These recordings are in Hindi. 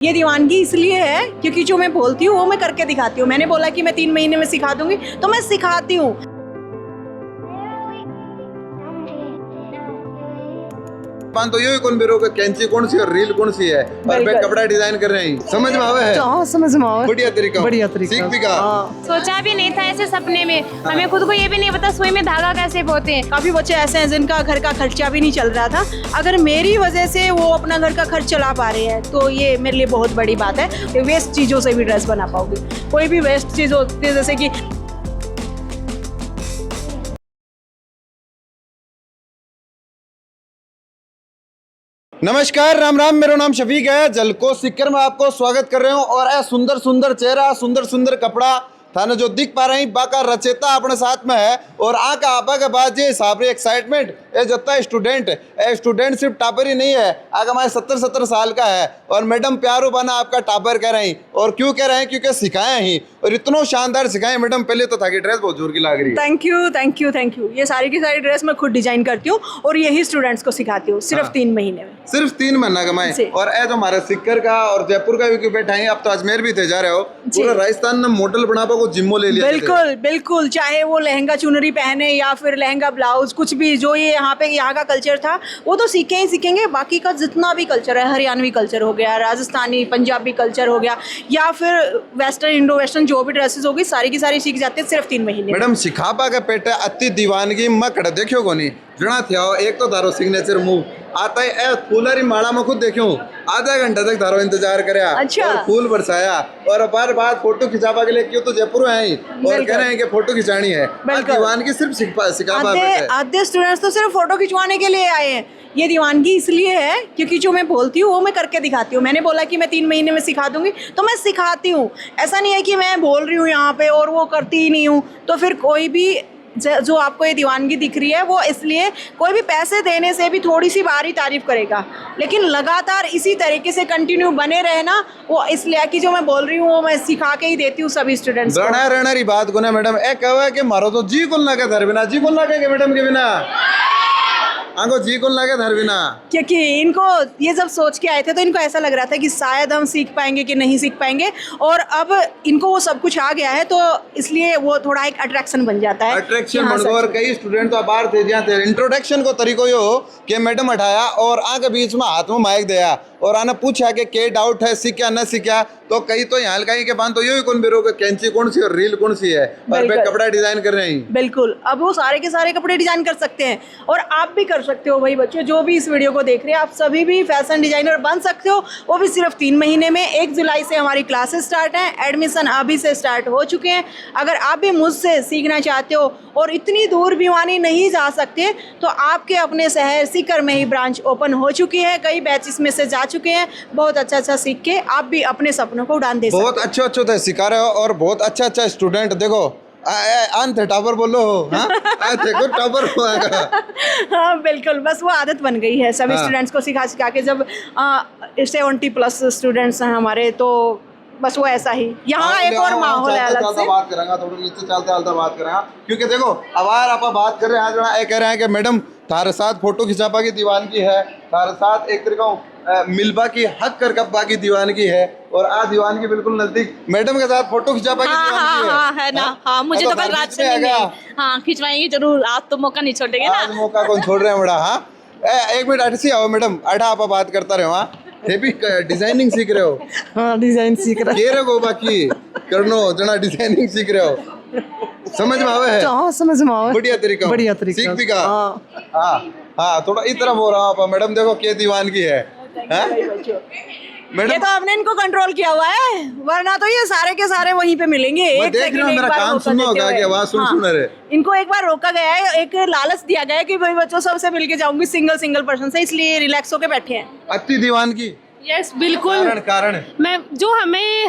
ये दीवानगी इसलिए है क्योंकि जो मैं बोलती हूँ वो मैं करके दिखाती हूँ। मैंने बोला कि मैं 3 महीने में सिखा दूंगी तो मैं सिखाती हूँ। तो ये कौन बेरो का कैंची कौन सी और रील कौन सी है और पे कपड़ा डिजाइन कर रहे हैं। समझ में आवे है? हाँ समझ में आवे। बढ़िया तरीका सीख भी का। सोचा भी नहीं था ऐसे सपने में। हमें खुद को ये भी नहीं पता सुई में धागा कैसे बोते हैं। काफी बच्चे ऐसे हैं जिनका घर का खर्चा भी नहीं चल रहा था। अगर मेरी वजह से वो अपना घर का खर्च चला पा रहे हैं तो ये मेरे लिए बहुत बड़ी बात है। वेस्ट चीजों से भी ड्रेस बना पाओगे। कोई भी वेस्ट चीज होती है जैसे कि नमस्कार, राम राम। मेरा नाम शफीक है। जलको सिक्कर में आपको स्वागत कर रहे हूँ। और ए सुंदर सुंदर चेहरा, सुंदर सुंदर कपड़ा थाने जो दिख पा रही बाका रचेता अपने साथ में है। और आका आपा के बाद ये हिसाब एक्साइटमेंट ये जत्ता स्टूडेंट सिर्फ टापर ही नहीं है। आगे हमारे 70 साल का है और मैडम प्यारो बना आपका टापर कह रही। और क्यों कह रहे हैं? क्योंकि सिखाए ही और इतना शानदार सिखाए। मैडम पहले तो था कि ड्रेस बहुत जोर की लग रही है। Thank you. ये सारी की सारी ड्रेस मैं खुद डिजाइन करती हूँ और यही स्टूडेंट्स को सिखाती हूँ सिर्फ 3 महीने में। सिर्फ 3 महीना कमाए। और ए जो हमारे सिक्कर का और जयपुर का भी बैठा है। अब तो अजमेर भी थे जा रहे हो। पूरा राजस्थान में मॉडल बना को जिम्मो ले लिया। बिल्कुल चाहे वो लहंगा चुनरी पहने या फिर लहंगा ब्लाउज कुछ भी जो ये यहाँ का कल्चर था वो तो सीखेंगे। बाकी का जितना भी कल्चर है, हरियाणवी कल्चर हो गया, राजस्थानी पंजाबी कल्चर हो गया या फिर वेस्टर्न इंडो वेस्टर्न जो भी ड्रेसेस होगी सारी की सारी सीख जाते हैं सिर्फ 3 महीने। मैडम सिखा पा के पेटे अति दीवानगी मकड़ देखियो को नहीं जना थे। एक तो धारो सिग्नेचर मूव आता है फूलरी माला में खुद देखियो आधा घंटा तक धारो इंतजार करे। अच्छा। और फूल बरसाया और बार बार फोटो खिंचापा के लिए क्यों तो जयपुर में आई और कह रहे हैं कि फोटो खिंचानी है। दीवानगी सिर्फ सिखा आधे स्टूडेंट्स तो सिर्फ फोटो खिंचवाने के लिए आए हैं। ये दीवानगी इसलिए है क्योंकि जो मैं बोलती हूँ वो मैं करके दिखाती हूँ। मैंने बोला कि मैं 3 महीने में सिखा दूंगी तो मैं सिखाती हूँ। ऐसा नहीं है कि मैं बोल रही हूँ यहाँ पे और वो करती ही नहीं हूँ। तो फिर कोई भी जो आपको ये दीवानगी दिख रही है वो इसलिए कोई भी पैसे देने से भी थोड़ी सी बारी तारीफ करेगा, लेकिन लगातार इसी तरीके से कंटिन्यू बने रहे ना वो इसलिए कि जो मैं बोल रही हूँ वो मैं सिखा के ही देती हूँ सभी स्टूडेंट्स को। रहना बात को ना मैडम ए कहा कि मारो तो जी कुल लगे धर बिना जी कुल लगे मैडम के बिना आंगो जी कुल लगे धर बिना। क्योंकि इनको ये जब सोच के आए थे तो इनको ऐसा लग रहा था कि शायद हम सीख पाएंगे कि नहीं सीख पाएंगे और अब इनको वो सब कुछ आ गया है तो इसलिए वो थोड़ा एक अट्रैक्शन बन जाता है। अट्रैक्शन बन गया। और कई स्टूडेंट तो बाहर थे जहाँ थे इंट्रोडक्शन को तरीको यो कि मैडम हटाया और आगे बीच में हाथ में माइक दिया और आने पूछा कि क्या डाउट है सीखा न सीखा। तो कई तो यहाँ हल्का के बांध तो यो कौन बेरो का कैंची कौन सी और रील कौन सी है और पे कपड़ा डिजाइन कर रहे हैं। बिल्कुल अब वो सारे के सारे कपड़े डिजाइन कर सकते हैं और आप भी कर सकते हो। भाई बच्चों जो भी इस वीडियो को देख रहे हैं आप सभी भी फैशन डिजाइनर बन सकते हो, वो भी सिर्फ 3 महीने में। 1 जुलाई से हमारी क्लासेस स्टार्ट हैं। एडमिशन अभी से स्टार्ट हो चुके हैं। अगर आप भी मुझसे सीखना चाहते हो और इतनी दूर भिवानी नहीं जा सकते तो आपके अपने शहर सीकर में ही ब्रांच ओपन हो चुकी है। कई बैचेस में से जा चुके हैं। बहुत अच्छा सीख के आप भी अपने सपनों को उड़ान दे सकते हो। बहुत अच्छा सिखा रहे हो और बहुत अच्छा स्टूडेंट देखो टावर बोलो। हाँ देखो टावर हाँ बिल्कुल, बस वो आदत बन गई है सभी स्टूडेंट्स को सिखा के। जब 70+ स्टूडेंट्स हैं हमारे तो बस वो ऐसा ही यहाँ एक और माहौल है अलग से। बात करेंगे थोड़ा नीचे चलते बात करेंगे क्योंकि देखो अवार आप बात कर रहे हैं जो कह रहे हैं कि मैडम थारे साथ फोटो खिंचापा की दीवानगी है, थारे साथ एक तरीका मिलबा की हक कर कब्बा की दीवानगी है और आज दीवानगी बिल्कुल नजदीक मैडम के साथ फोटो खिंचापा की दीवानगी है ना। हाँ मुझे तो कल रात से हाँ खिंचवाएंगे जरूर। आज तो मौका नहीं छोड़ेंगे ना। आज मौका कौन छोड़ रहे हैं बड़ा। हाँ 1 मिनट अटसी आओ मैडम अड़ा आप बात करता रहे वहाँ भी डिजाइनिंग सीख रहे हो। हाँ डिजाइन सीख रहे हो बाकी करनो जना डिजाइनिंग सीख रहे हो। समझ में आवे है? हाँ समझ में आवे। बढ़िया तरीका सीख भी का। हाँ थोड़ा इस तरफ हो रहा हूँ मैडम देखो क्या दीवानगी है। ये तो आपने इनको कंट्रोल किया हुआ है वरना तो ये सारे के सारे वहीं पे मिलेंगे। एक सेकंड मेरा काम सुनो होगा कि आवाज सुन रहे। इनको एक बार रोका गया है, एक लालच दिया गया है कि भाई बच्चों सबसे मिलके जाऊंगी सिंगल पर्सन से, इसलिए रिलैक्स होके बैठे हैं। अति दीवानगी यस बिल्कुल कारण मैं जो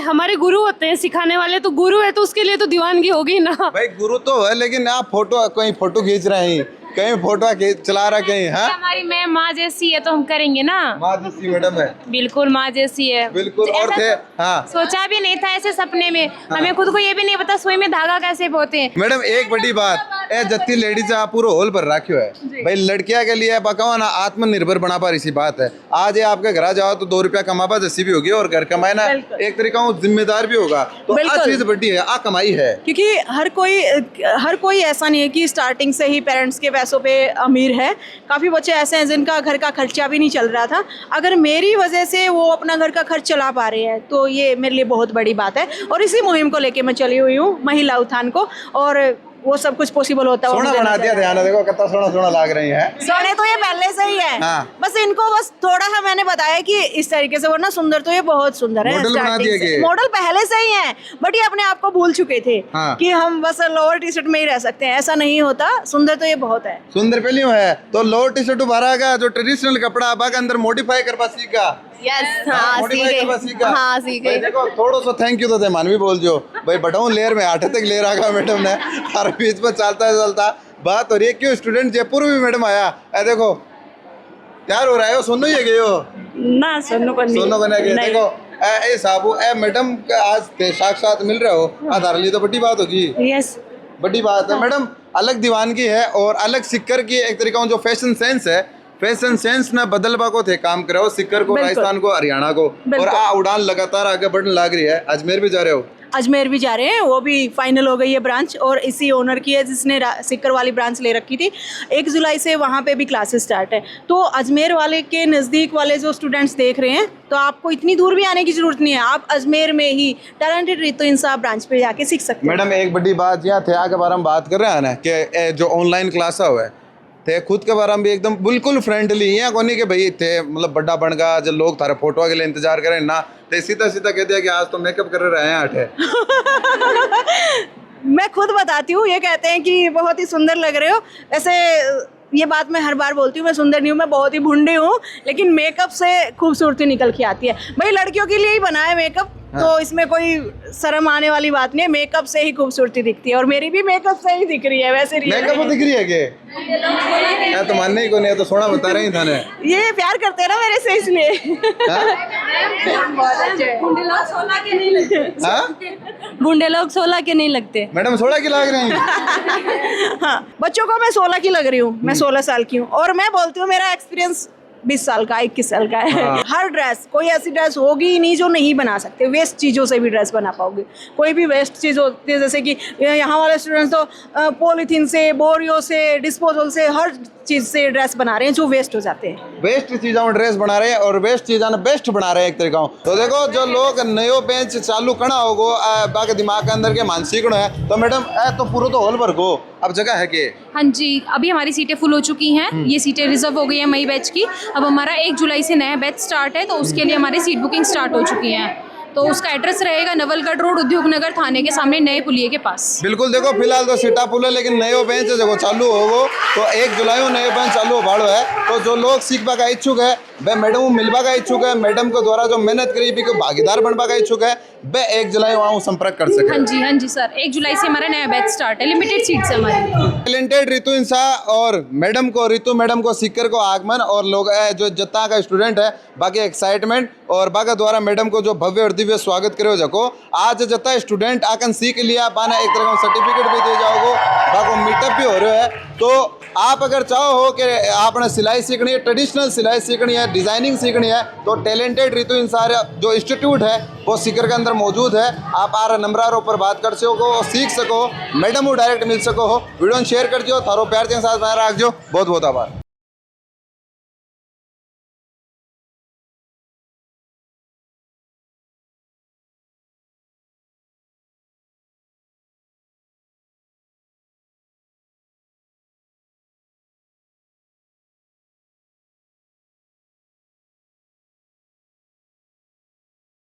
हमारे गुरु होते हैं सिखाने वाले तो गुरु है तो उसके लिए तो दीवानगी होगी ना। भाई गुरु तो है लेकिन आप फोटो कोई फोटो खींच रहे हैं कहीं फोटो चला रहा कहीं, हाँ हमारी मैम माँ जैसी है तो हम करेंगे ना। माँ जैसी मैडम है, बिल्कुल माँ जैसी है, बिल्कुल। और थे, हाँ सोचा भी नहीं था ऐसे सपने में। हमें खुद को ये भी नहीं पता सुई में धागा कैसे बोते हैं। मैडम एक बड़ी बात ए जत्ती लेडीज आप पूरा होल पर रखियो है भाई, लड़कियां के लिए बकावा ना आत्मनिर्भर बना पा इसी बात है। आज ये आपके घर जाओ तो 2 रुपया कमा पा जैसी भी होगी, और घर कमाए ना एक तरीका जिम्मेदार भी होगा, तो आ चीज बड़ी है, आ कमाई है। क्योंकि हर कोई ऐसा नहीं है कि स्टार्टिंग से ही पेरेंट्स के पैसों पे अमीर है। काफ़ी बच्चे ऐसे हैं जिनका घर का खर्चा भी नहीं चल रहा था। अगर मेरी वजह से वो अपना घर का खर्च चला पा रहे हैं तो ये मेरे लिए बहुत बड़ी बात है, और इसी मुहिम को लेके मैं चली हुई हूँ, महिला उत्थान को, और वो सब कुछ पॉसिबल होता है। सोना बना दिया, ध्यान देखो कितना सोना सोना लाग रही है। सोने तो ये पहले से ही है, हाँ। बस इनको बस थोड़ा सा मैंने बताया कि इस तरीके से, वरना सुंदर तो ये बहुत सुंदर है। मॉडल बना दिए गए, मॉडल पहले से ही है, बट ये अपने आप को भूल चुके थे, हाँ। कि हम बस लोअर टी शर्ट में ही रह सकते हैं। ऐसा नहीं होता, सुंदर तो ये बहुत है। सुंदर पहली है तो लोअर टी शर्ट उभारा का जो ट्रेडिशनल कपड़ा अब अंदर मॉडिफाई कर पा सीखा। यस, हाँ सीखे। देखो थोड़ा सा थैंक यू तो दे मानवी बोल जो भाई बटाऊ लेयर में 8 तक ले रखा मैडम ने, हर बीच में चलता बात हो रही है। क्यों स्टूडेंट जयपुर भी मैडम आया है, देखो तैयार हो रहा है, सोनो ही गए हो ना, सोनो को नहीं देखो ए साबू ए मैडम आज साक्षात मिल रहे हो, आधार लिए तो बड़ी बात होगी। यस, बड़ी बात है मैडम, अलग दीवानगी है और अलग सिक्कर की एक तरीका जो फैशन सेंस है, फैशन सेंस ना बदलवा को थे काम करे हो, सिक्कर को राजस्थान को हरियाणा को, और आ उड़ान लगातार आगे बढ़ने लग रही है। अजमेर भी जा रहे हो? अजमेर भी जा रहे हैं, वो भी फाइनल हो गई है ब्रांच, और इसी ओनर की है जिसने सिक्कर वाली ब्रांच ले रखी थी। 1 जुलाई से वहाँ पे भी क्लासेस स्टार्ट है। तो अजमेर वाले के नज़दीक वाले जो स्टूडेंट्स देख रहे हैं, तो आपको इतनी दूर भी आने की जरूरत नहीं है, आप अजमेर में ही टैलेंटेड रितु इंसाफ ब्रांच पे जाके सीख सकते हैं। मैडम एक बड़ी बात यहाँ थे आगे बारे में बात कर रहे हैं ना कि जो ऑनलाइन क्लास हुआ है थे खुद के बारे में भी एकदम बिल्कुल फ्रेंडली, यहाँ कोनी के भाई थे मतलब बड़ा बन गया जब लोग थारे फोटो के लिए इंतजार करें ना, तो सीधा सीधा कह दिया कि आज तो मेकअप कर रहे हैं आठे। मैं खुद बताती हूँ, ये कहते हैं कि बहुत ही सुंदर लग रहे हो। वैसे ये बात मैं हर बार बोलती हूँ, मैं सुंदर नहीं हूँ, मैं बहुत ही भुंडी हूँ, लेकिन मेकअप से खूबसूरती निकल के आती है। भाई लड़कियों के लिए ही बना है मेकअप, हाँ। तो इसमें कोई शर्म आने वाली बात नहीं है, मेकअप से ही खूबसूरती दिखती है, और मेरी भी मेकअप से ही दिख रही है। वैसे मेकअप दिख रही है के तो मानने ही को नहीं, तो सोना बता रहे था ने, ये प्यार करते हैं ना मेरे से, इसलिए गुंडे लोग 16 के नहीं लगते। गुंडे लोग 16 के नहीं लगते। मैडम 16 की लग रही हैं। हाँ, बच्चों को मैं 16 की लग रही हूँ, मैं 16 साल की हूँ, और मैं बोलती हूँ मेरा एक्सपीरियंस 20 साल का 21 साल का है। हाँ। हर ड्रेस, कोई ऐसी ड्रेस होगी ही नहीं जो नहीं बना सकते। वेस्ट चीज़ों से भी ड्रेस बना पाओगे। कोई भी वेस्ट चीज़ होती है, जैसे कि यहाँ वाले स्टूडेंट्स तो पॉलीथीन से, बोरियो से, डिस्पोजल से, हर चीज़ से ड्रेस बना रहे हैं जो वेस्ट हो जाते हैं। वेस्ट चीज़ों में ड्रेस बना रहे हैं और वेस्ट चीज़ों में बेस्ट बना रहे हैं एक तरीका। तो देखो जो लोग नयो बेंच चालू करना होगो बाकी दिमाग के अंदर के मानसिक है, तो मैडम तो पूरा तो हॉल भर को अब जगह है कि? हाँ जी, अभी हमारी सीटें फुल हो चुकी हैं। ये सीटें रिजर्व हो गई हैं मई बैच की। अब हमारा 1 जुलाई से नया बैच स्टार्ट है, तो उसके लिए हमारी सीट बुकिंग स्टार्ट हो चुकी हैं। तो उसका एड्रेस रहेगा नवलगढ़ रोड, उद्योग नगर थाने के सामने, नए पुलिये के पास। बिल्कुल, देखो फिलहाल तो सीटा पुल है, लेकिन नयो बेंच जो चालू होगो तो 1 जुलाई नयो बेंच चालू हो भाड़ो है। तो जो लोग सीखने का इच्छुक है, वह मैडम मिलवा का इच्छुक है, मैडम को द्वारा जो मेहनत करी भी भागीदार बनवा का इच्छुक है, वह 1 जुलाई वहाँ संपर्क कर सके। हाँ जी सर, 1 जुलाई से हमारा नया बैच स्टार्ट है, लिमिटेड सीट्स है हमारी। टैलेंटेड रितु इंसाफ और रितु मैडम को सीकर को आगमन, और लोग जो जत्ता का स्टूडेंट है बाकी एक्साइटमेंट, और बाका द्वारा मैडम को जो भव्य और दिव्य स्वागत करे जको। आज जत्ता स्टूडेंट आकन सीख लिया पाना, एक तरह का सर्टिफिकेट भी दे जाओगे, बाको मीटअप भी हो रहा है। तो आप अगर चाहो हो कि आपने सिलाई सीखनी है, ट्रेडिशनल सिलाई सीखनी है, डिजाइनिंग सीखनी है, तो टैलेंटेड रितु इंसार जो इंस्टीट्यूट है वो सीकर के अंदर मौजूद है। आप आ नंबर पर बात कर सको, सीख सको, मैडम को डायरेक्ट मिल सको हो। वीडियो शेयर कर दियो, थारो प्यार के साथ बनाए रख जो। बहुत बहुत आभार।